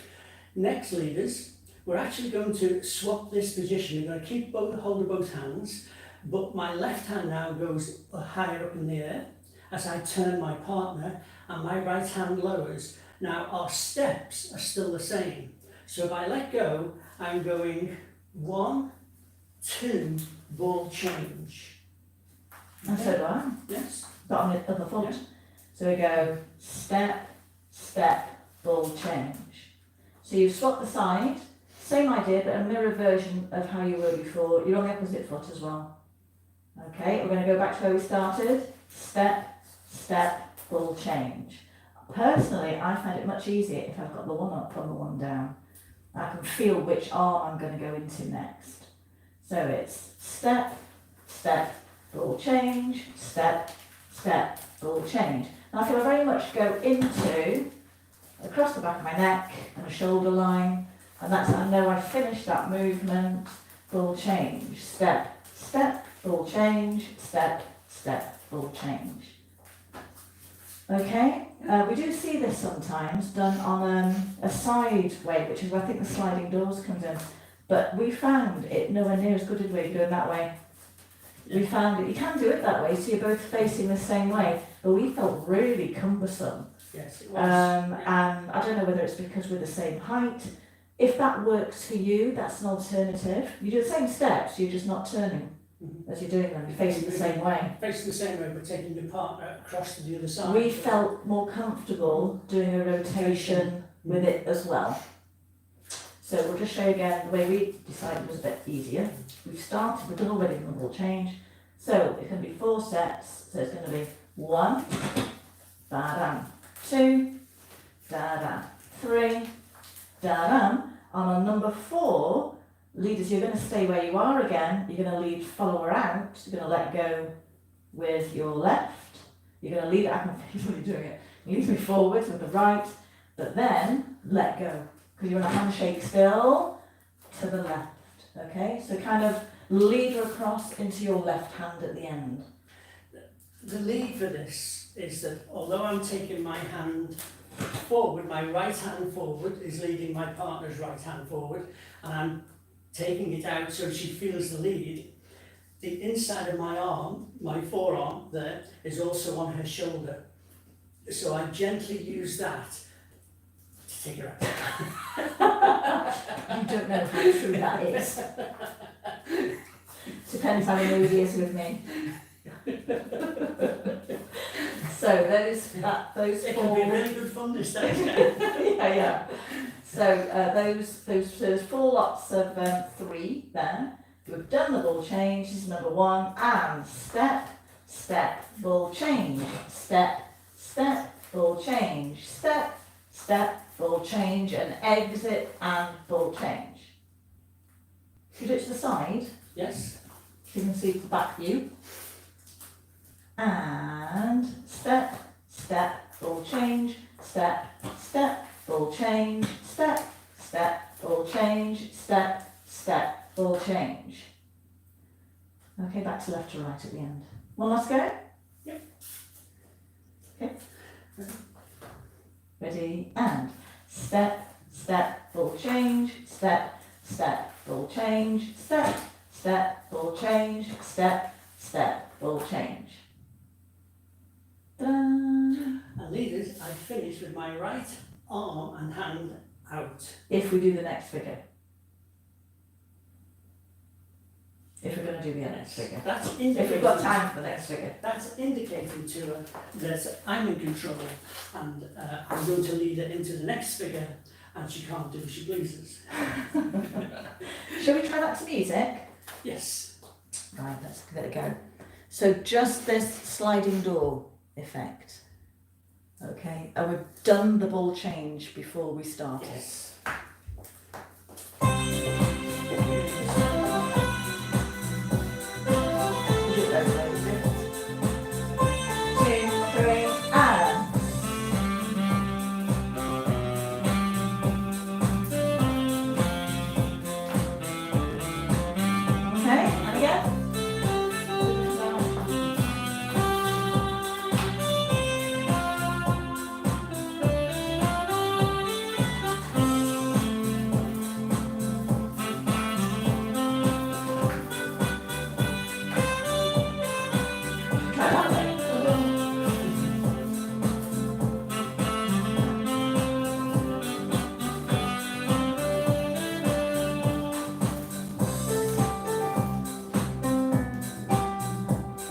Next, leaders, we're actually going to swap this position. We're going to keep hold of both hands, but my left hand now goes higher up in the air as I turn my partner, and my right hand lowers. Now our steps are still the same. So if I let go, I'm going 1, 2, ball change. And so do I, Yes. but on the other foot. Yeah. So we go step, step, ball change. So you've swapped the side, same idea, but a mirror version of how you were before. You're on the opposite foot as well. Okay, we're going to go back to where we started. Step, step, ball change. Personally, I find it much easier if I've got the one up and the one down. I can feel which arm I'm going to go into next. So it's step, step, ball change, step, step, ball change. And I feel I very much go into, across the back of my neck and a shoulder line, and that's how I know I finished that movement. Ball change, step, step, ball change, step, step, ball change. Okay, we do see this sometimes done on a side way, which is where I think the sliding doors comes in. But we found it nowhere near as good as we're doing that way. We found it, you can do it that way, so you're both facing the same way, but we felt really cumbersome. Yes, it was. And I don't know whether it's because we're the same height. If that works for you, that's an alternative. You do the same steps, you're just not turning as you're doing them, you're facing the same way. Facing the same way, but taking your partner across to the other side. We felt more comfortable doing a rotation with it as well. So we'll just show you again the way we decided was a bit easier. We've started, we've done already the ball change. So it's going to be 4 sets. So it's going to be 1, da-dam, 2, da-dam, 3, da-dam. And on number 4, leaders, you're going to stay where you are again. You're going to lead follower out. You're going to let go with your left. You're going to lead, I can feel when you're doing it. You lead me forwards with the right, but then let go. Because you're in a handshake still to the left. Okay, so kind of lead her across into your left hand at the end. The lead for this is that although I'm taking my hand forward, my right hand forward is leading my partner's right hand forward, and I'm taking it out so she feels the lead. The inside of my arm, my forearm there, is also on her shoulder. So I gently use that to take her out. You don't know how true that is. Depends how he is with me. So those It 4. can be really good fun this day. Yeah. So those 4 lots of 3 there. We've done the ball change. This is number 1, and step, step, ball change, step, step, ball change, step, step, ball change, and exit and ball change. If you do it to the side, Yes. you can see the back view. And step, step, ball change, step, step, ball change, step, step, ball change, step, step, ball change. Okay, back to left to right at the end. One last go? Yep. Okay. Ready, and step, step, ball change, step, step, ball change, step, step, ball change, step, step, ball change. Ta-da! And leaders, I finish with my right arm and hand out. If we do the next figure. If we're going to do the next figure. That's If we've indicating, got time for the next figure. that's indicating to her that I'm in control and I'm going to lead her into the next figure and she can't do as she pleases. Shall we try that to music? Yes. Right, let's give it a go. So just this sliding door effect. Okay, and we've done the ball change before we started. Yes.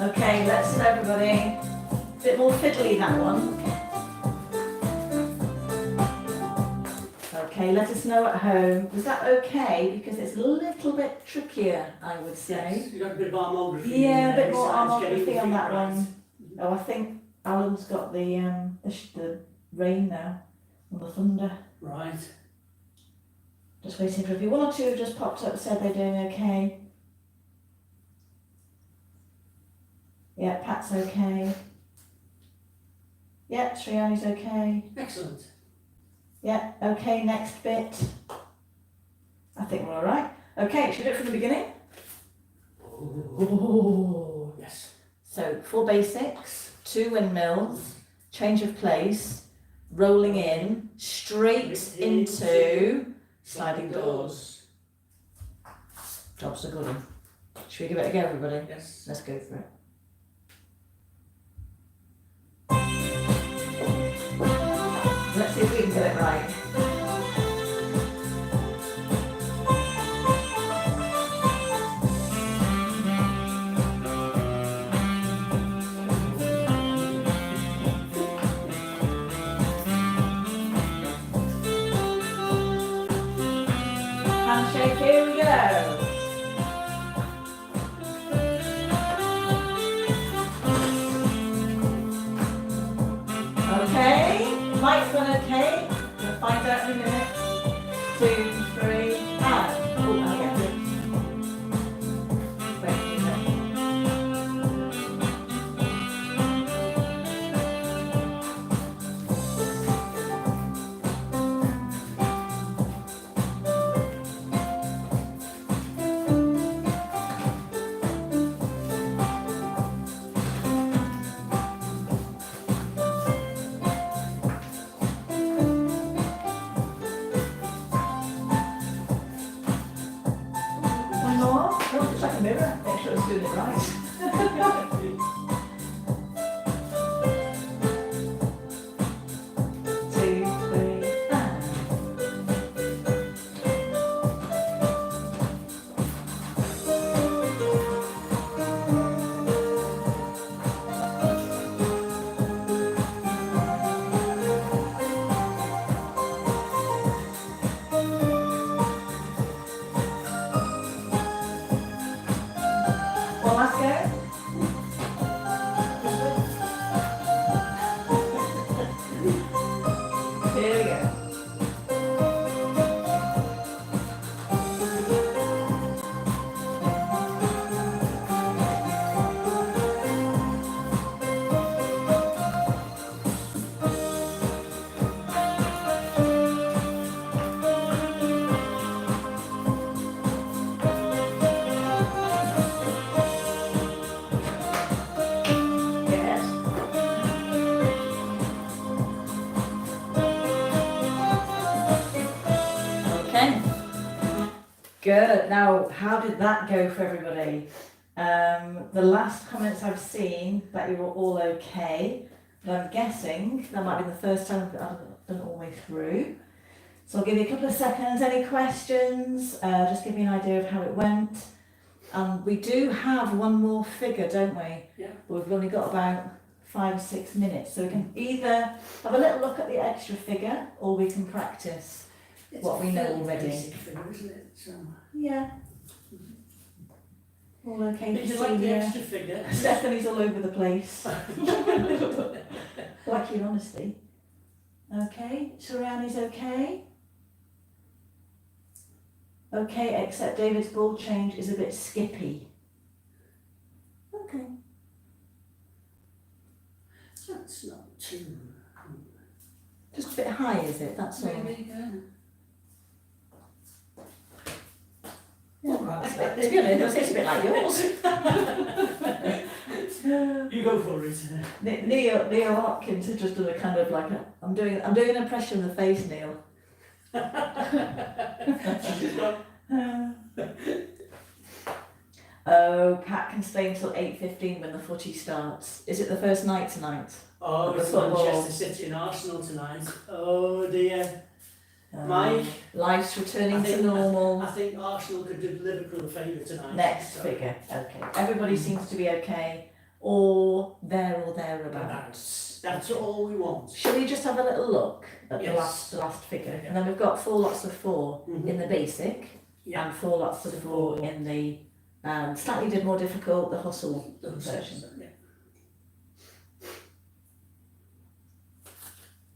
Okay, let's everybody. A bit more fiddly that one. Okay, let us know at home. Was that okay? Because it's a little bit trickier, I would say. Yes. You've got a bit of armography. Yeah, a bit more besides getting armography on the that feet right. one. Oh, I think Alan's got the rain now, or the thunder. Right. Just waiting for a few. One or two have just popped up and said they're doing okay. Yeah, Pat's okay. Yeah, Sriani's okay. Excellent. Yeah, okay, next bit. I think we're all right. Okay, should we do it from the beginning? Oh. Yes. So, 4 basics, 2 windmills, change of place, rolling in, straight into sliding doors. Job's a good one. Should we give it a go, everybody? Yes. Let's go for it. Let's see if we can get it right. Handshake, here we go. Okay, Mike's gonna okay. We'll find out in a minute. 2, 3, and oh, I get it. Wait a minute. One more. Oh, it's like a mirror. Make sure it's doing it right. 2, 3, and one last go. Here we go. Good. Now, how did that go for everybody? The last comments I've seen that you were all okay, but I'm guessing that might be the first time I've done it all the way through. So I'll give you a couple of seconds. Any questions? Just give me an idea of how it went. We do have one more figure, don't we? Yeah. But we've only got about 5 or 6 minutes, so we can either have a little look at the extra figure, or we can practice. It's What we know a fairly already. basic figure, isn't it? So, Yeah. All okay did for you like the Celia? extra figure? Stephanie's all over the place. Like your honesty. Okay, Soriani's okay. Okay, except David's ball change is a bit skippy. Okay. That's not too. Just a bit high, is it? That's all. Maybe, yeah. Yeah, to be honest, it's a bit like yours. You go for it. Neil Hopkins has just done a kind of like a. I'm doing an impression of the face, Neil. Oh, Pat can stay until 8:15 when the footy starts. Is it the first night tonight? Oh, The it's football. Manchester City and Arsenal tonight. Oh dear. Mike? Life's returning I to think- normal. I think Arsenal could do Liverpool a favour tonight. Next so. figure. Okay. Everybody seems to be okay, or there or thereabouts. That's all we want. Shall we just have a little look at Yes. the last figure? Yeah. And then we've got 4 lots of 4 Mhm. in the basic, Yeah. and 4 lots of 4 in the slightly more difficult, the hustle version. Yeah.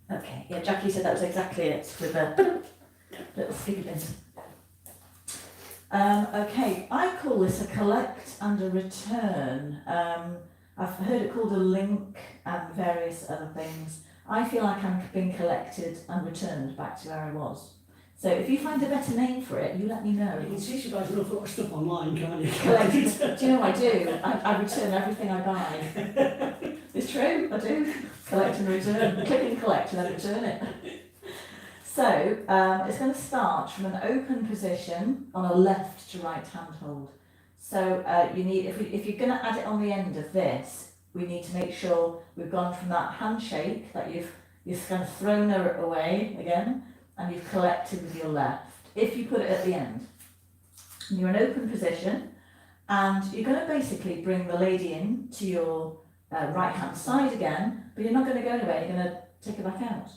Okay, yeah, Jackie said that was exactly it, with a little sticky bit. Okay, I call this a collect and a return. I've heard it called a link and various other things. I feel like I'm being collected and returned back to where I was. So if you find a better name for it, you let me know. You can see she buys an awful lot of stuff online, can't you? Collect. Do you know what I do? I return everything I buy. It's true, I do. Collect and return. Click and collect and then return it. So it's going to start from an open position on a left to right hand hold. So you need, if you're going to add it on the end of this, we need to make sure we've gone from that handshake that you've kind of thrown her away again, and you've collected with your left. If you put it at the end, and you're in open position, and you're going to basically bring the lady in to your right hand side again, but you're not going to go anywhere, you're going to take her back out.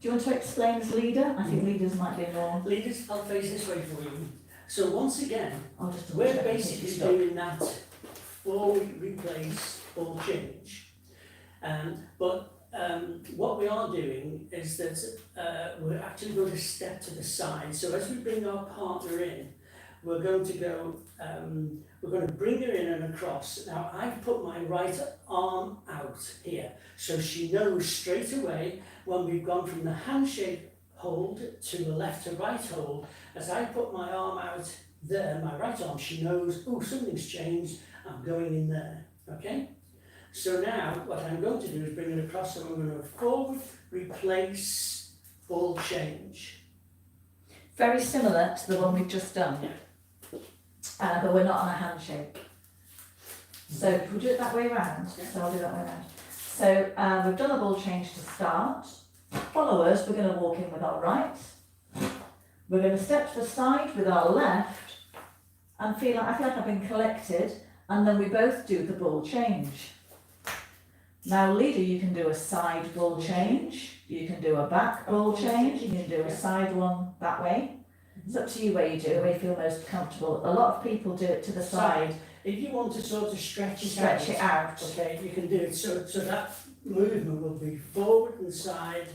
Do you want to explain as leader? I think leaders might be more. Leaders, I'll face this way for you. So once again, I'll just we're double check and basically see if doing that forward replace ball change. But what we are doing is that we're actually going to step to the side. So as we bring our partner in, we're going to go, we're going to bring her in and across. Now I've put my right arm out here, so she knows straight away when we've gone from the handshake hold to a left to right hold. As I put my arm out there, my right arm, she knows, oh, something's changed, I'm going in there, okay? So now what I'm going to do is bring it across, and I'm going to forward, replace, ball change. Very similar to the one we've just done, but we're not on a handshake. So if we do it that way around, so I'll do that way around. So we've done a ball change to start. Followers, we're going to walk in with our right. We're going to step to the side with our left, and I feel like I've been collected, and then we both do the ball change. Now leader, you can do a side ball change, you can do a back ball change, you can do a side one that way. It's up to you where you do it, where you feel most comfortable. A lot of people do it to the side. If you want to sort of stretch Stretch it out. okay, you can do it so that movement will be forward and side,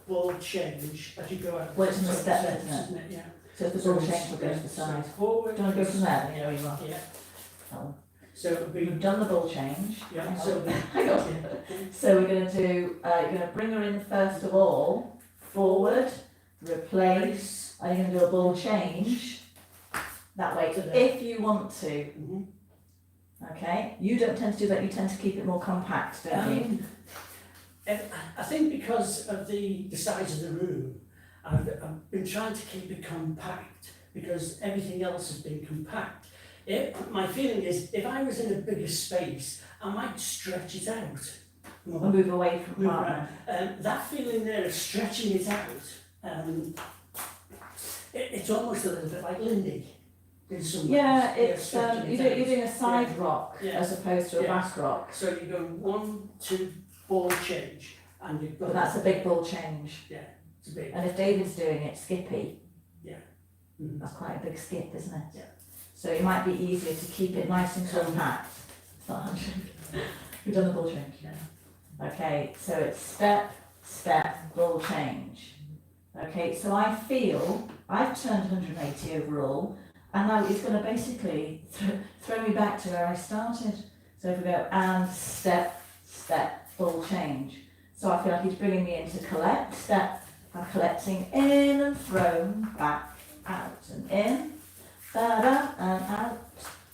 ball change as you go out. Well, it's in the So step, it's- isn't it? Yeah. So if the ball change will go to the side. Forward. Do you want to go from there? Then you know where you are. Yeah. That one. So it would be. We've done the ball change. Yeah. Hang on. So. Hang on. So we're going to do, you're going to bring her in first of all, forward, replace, are you going to do a ball change? That way, if you want to. Mhm. Okay, you don't tend to do that, you tend to keep it more compact, don't you? I think because of the size of the room, I've been trying to keep it compact because everything else has been compact. My feeling is, if I was in a bigger space, I might stretch it out. Or move away from Move partner. around. That feeling there of stretching it out, it's almost a little bit like Lindy. In some Yeah, ways. it's Stretching it you're out. doing a side Yeah. rock Yeah. as opposed to a Yeah. back rock. So you go 1, 2, ball change, and you've got. But that's a big ball change. Yeah, it's a big. And if David's doing it skippy, Mhm. that's quite a big skip, isn't it? Yeah. So it might be easier to keep it nice and compact. It's not 100. We've done the ball change. Yeah. Okay, so it's step, step, ball change. Okay, so I feel I've turned 180 overall, and now it's going to basically throw me back to where I started. So if we go and step, step, ball change. So I feel like he's bringing me in to collect, step, I'm collecting in and thrown, back, out, and in, da-da, and out,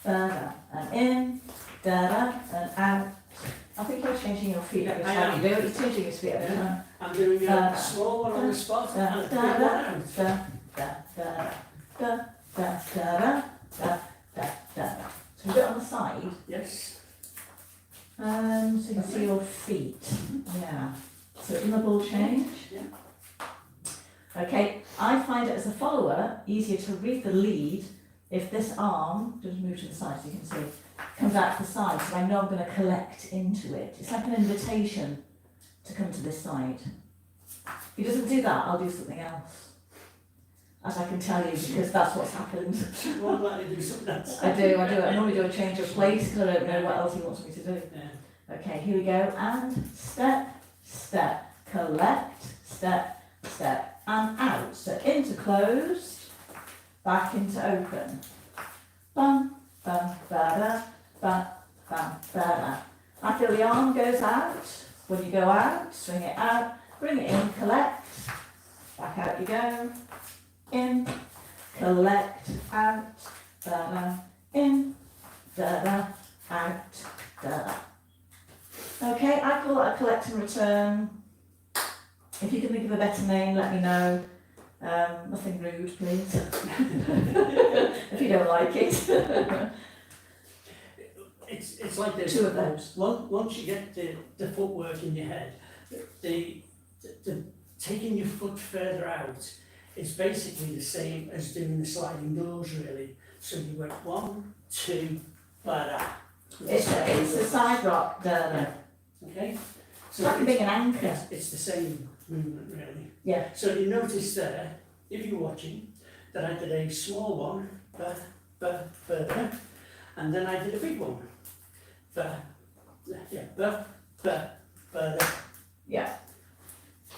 da-da, and in, da-da, and out. I think you're changing your feet every I time am. you do it, you're changing your feet every Yeah. time. I'm doing Da- a small one on the spot da- and a big da- one da- out. da- da- da- da- da- da- da- da- da. So we do it on the side, Yes. so you can see your feet, yeah. So in the ball change. Yeah. Okay, I find it as a follower easier to read the lead if this arm, just move to the side so you can see, comes out to the side, so I know I'm going to collect into it. It's like an invitation to come to this side. If he doesn't do that, I'll do something else. As I can tell you, because that's what's happened. More likely to do something else. I do. I normally do a change of place because I don't know what else he wants me to do. Yeah. Okay, here we go. And step, step, collect, step, step, and out. So into closed, back into open. Bum, bum, ba-da, bum, bum, ba-da. I feel the arm goes out. When you go out, swing it out, bring it in, collect, back out you go, in, collect, out, da-da, in, da-da, out, da-da. Okay, I call that a collect and return. If you can think of a better name, let me know. Nothing rude, please. If you don't like it. It's like this. Two of those. Once you get the footwork in your head, the taking your foot further out is basically the same as doing the sliding doors, really. So you went 1, 2, ba-da. It's a side rock, da-da. Okay? It's like being an anchor. It's the same movement, really. Yeah. So you notice there, if you're watching, that I did a small one, ba, ba, ba, and then I did a big one. Ba, yeah, ba, ba, ba, Yeah.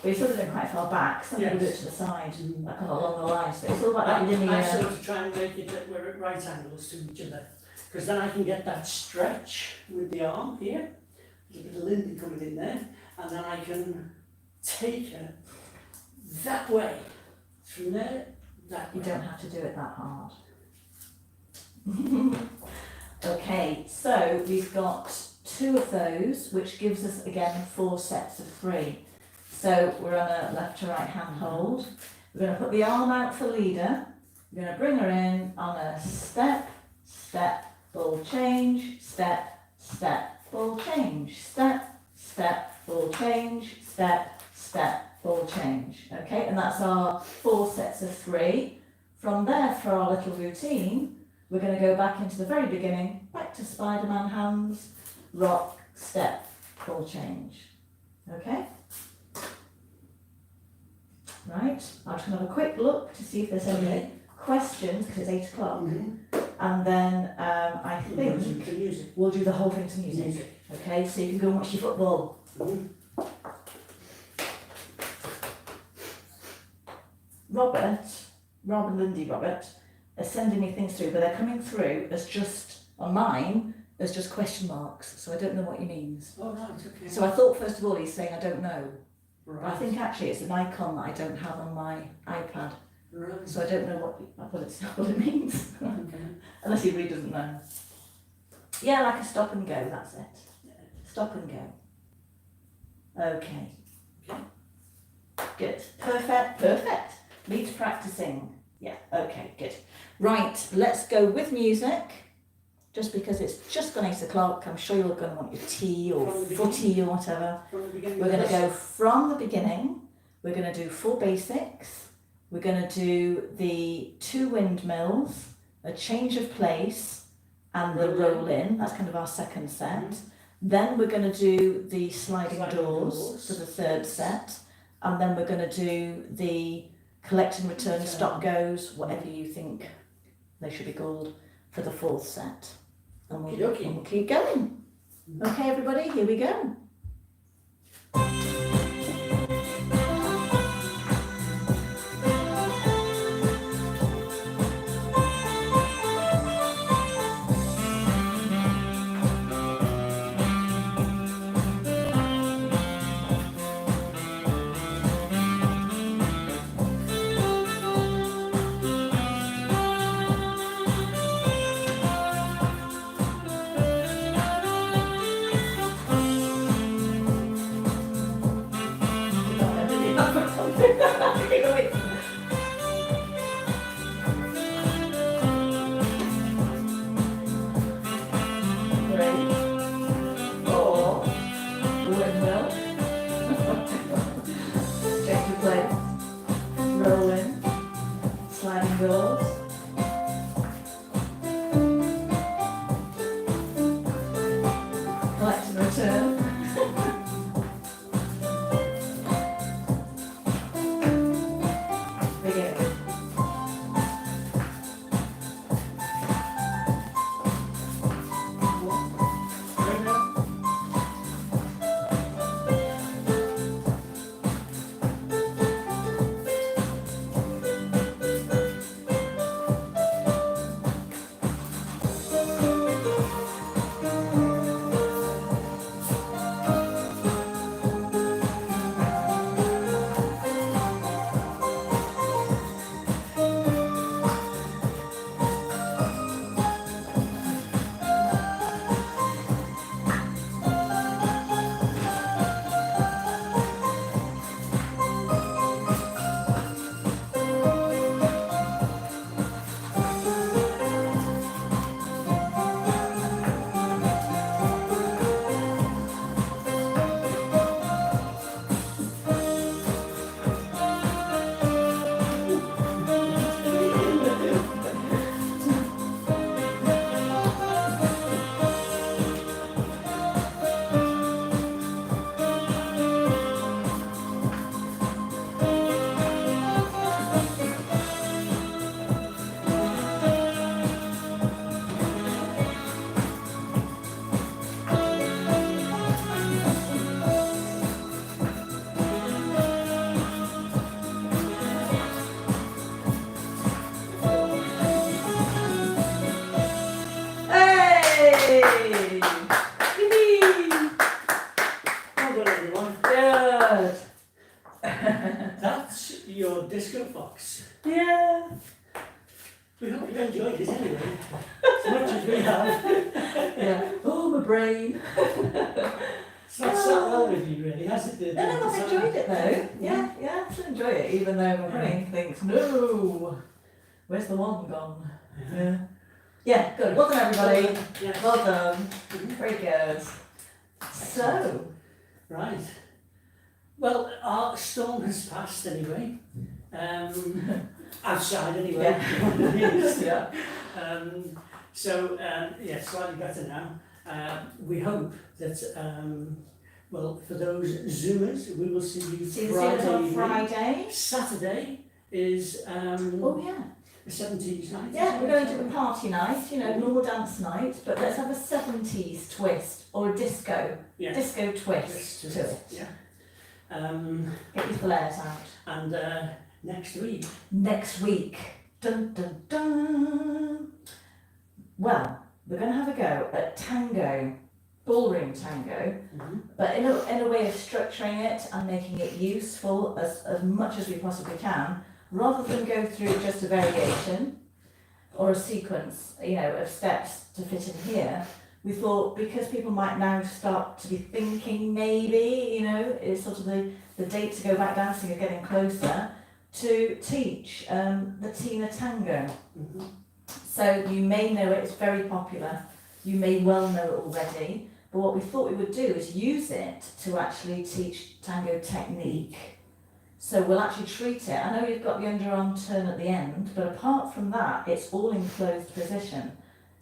But you're sort of doing quite far back, some people do it to the side, like along the lines, but it's all about that I linear. sort of try and make it that we're at right angles to each other, because then I can get that stretch with the arm here, there's a bit of Lindy coming in there, and then I can take her that way, from there, that You way. don't have to do it that hard. Okay, so we've got 2 of those, which gives us again 4 sets of 3. So we're on a left to right hand hold. We're going to put the arm out for leader. We're going to bring her in on a step, step, ball change, step, step, ball change, step, step, ball change, step, step, ball change. Okay, and that's our 4 sets of 3. From there, for our little routine, we're going to go back into the very beginning, back to Spider-Man hands, rock, step, ball change. Okay? Right, I'm just going to have a quick look to see if there's any Okay. questions, because it's 8 o'clock. Mhm. And then I think The music. we'll do the whole thing to music. Okay, so you can go and watch your football. Mhm. Rob and Lindy Robert, are sending me things through, but they're coming through as just, on mine, as just question marks, so I don't know what he means. Oh, right, okay. So I thought first of all he's saying I don't know, but I Right. think actually it's an icon that I don't have on my iPad, Right. so I don't know what it means, Okay. unless he really doesn't know. Yeah, like a stop and go, that's it. Stop and go. Okay. Okay. Good. Perfect. Perfect. Needs practicing. Yeah, okay, good. Right, let's go with music. Just because it's just gone 8 o'clock, I'm sure you're going to want your tea or footy or whatever. From the beginning. We're going to go from the beginning. We're going to do 4 basics. We're going to do the 2 windmills, a change of place, and the roll in. That's kind of our second set. Then we're going to do the sliding doors for the third set. And then we're going to do the collect and return, stop goes, whatever you think they should be called, for the 4th set. And we'll keep going. Okay, everybody, here we go. That's your disco fox. Yeah. We hope you enjoyed it anyway, as much as we have. Yeah. Oh, my brain. It's not sat well with you really, has it? No, I've enjoyed it though. Yeah, I still enjoy it, even though my brain thinks, no, where's the one gone? Yeah. Yeah, good. Well done, everybody. Yes. Well done. Very good. So. Right. Well, our storm has passed anyway. Outside anyway. Yeah. Yeah, slightly better now. We hope that, well, for those Zoomers, we will see you See you Friday on evening. Friday. Saturday is Oh yeah. a 70s night. Yeah, we're going to do a party night, normal dance night, but let's have a 70s twist or a disco twist to it. Yeah. Get your flares out. And next week. Dun dun dun. Well, we're going to have a go at tango, ballroom tango, but in a way of structuring it and making it useful as much as we possibly can, rather than go through just a variation or a sequence, of steps to fit in here. We thought, because people might now start to be thinking maybe, it's sort of the date to go back dancing are getting closer, to teach the Tina Tango. Mhm. So you may know it, it's very popular. You may well know it already. But what we thought we would do is use it to actually teach tango technique. So we'll actually treat it. I know you've got the underarm turn at the end, but apart from that, it's all in closed position.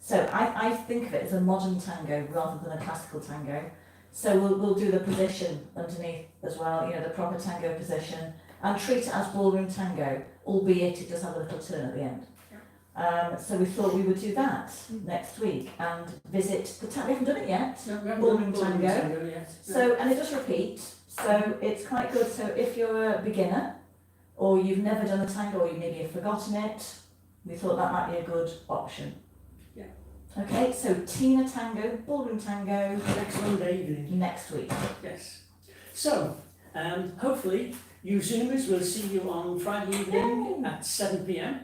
So I think of it as a modern tango rather than a classical tango. So we'll do the position underneath as well, you know, the proper tango position, and treat it as ballroom tango, albeit it does have a little turn at the end. So we thought we would do that next week and visit the tango. We haven't done it yet. No, we haven't Ballroom done ballroom tango. tango yet. No. So, and it does repeat, so it's quite good. So if you're a beginner, or you've never done a tango, or you maybe have forgotten it, we thought that might be a good option. Yeah. Okay, so Tina Tango, Ballroom Tango, Next Monday evening. next week. Yes. So, hopefully, you Zoomers will see you on Friday evening at 7 p.m.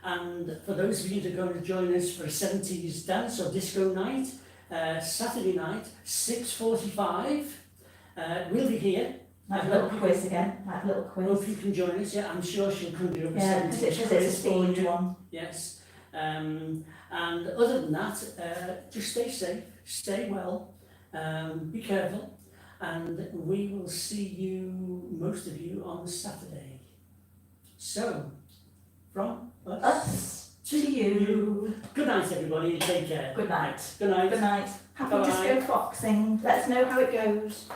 And for those of you that are going to join us for a 70s dance or disco night, Saturday night, 6:45, we'll be here. Like a little quiz again, like a little Hope quiz. you can join us. Yeah, I'm sure she'll conjure up a Yeah, because it 70s says quiz it's a for themed you. one. Yes. And other than that, just stay safe, stay well, be careful, and we will see you, most of you, on Saturday. So, from Us to you. good night, everybody, and take care. Good night. Good night. Good night. Happy Bye-bye. disco foxing. Let us know how it goes.